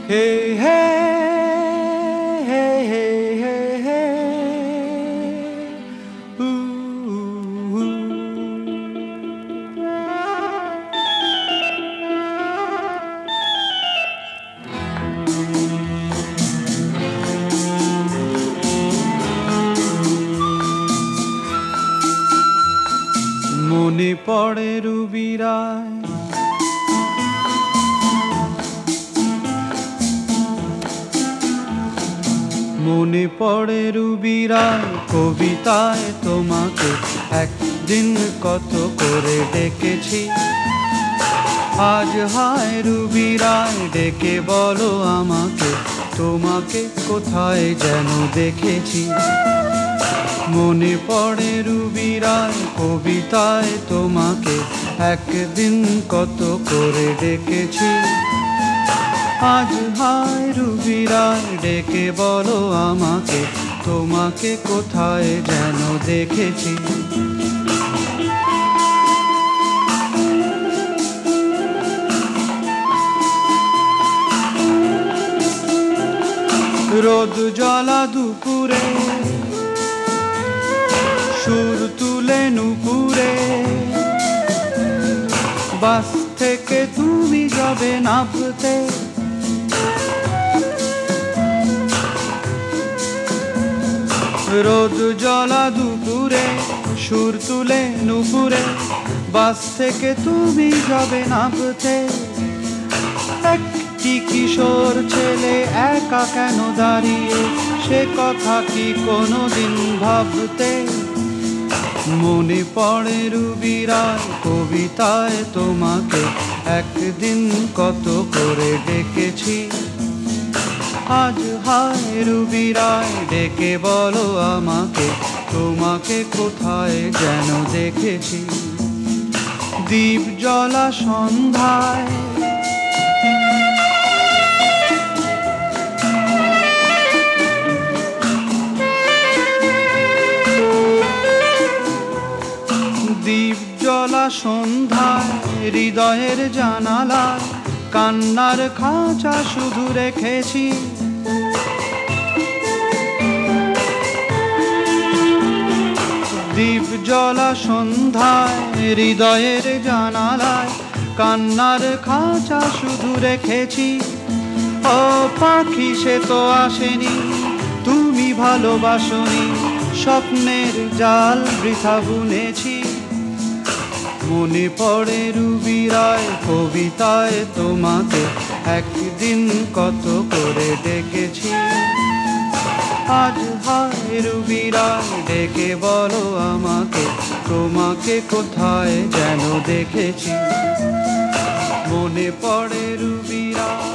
Hey, hey, hey, hey, hey, hey. Ooh, ooh. মনে পড়ে রুবিরায় মনে পড়ে রুবিরায় কবিতায় তোমাকে একদিন কত করে ডেকেছি আজ হায় রুবিরায় ডেকে বলো আমাকে তোমাকে কোথায় যেন দেখেছি মনে পড়ে রুবিরায় কবিতায় তোমাকে একদিন কত করে ডেকেছি আজ হায় রুবিরায় ডেকে বলো আমাকে তোমাকে কোথায় যেন দেখেছি রোদ জ্বলা দুপুরে সুর তুলে নুপুরে বাস থেকে তুমি যাবে নামতে রোদ জ্বলা দুপুরে সুর তুলে নুপুরে বাস থেকে তুমি যাবে নামতে একটি কিশোর ছেলে একা কেন দাঁড়িয়ে সে কথা কি কোনোদিন ভাবতে মনে পড়ে রুবিরায় কবিতায় তোমাকে একদিন কত করে ডেকেছি আজ হায় রুবিরায় ডেকে বলো আমাকে তোমাকে কোথায় যেন দেখেছি দ্বীপ জ্বলা সন্ধ্যায় দ্বীপ জ্বলা সন্ধ্যায় হৃদয়ের জানালায় কান্নার খাঁচা শুধু রেখেছি দ্বীপ জ্বলা সন্ধ্যায় হৃদয়ের জানালায় কান্নার খাঁচা শুধু রেখেছি ও পাখি সে তো আসেনি তুমি ভালোবাসনি স্বপ্নের জাল বৃথা বুনেছি মনে পড়ে রুবিরায় কবিতায় তোমাকে একদিন কত করে ডেকেছি আজ হায় রুবিরায় ডেকে বলো আমাকে তোমাকে কোথায় যেন দেখেছি মনে পড়ে রুবিরায়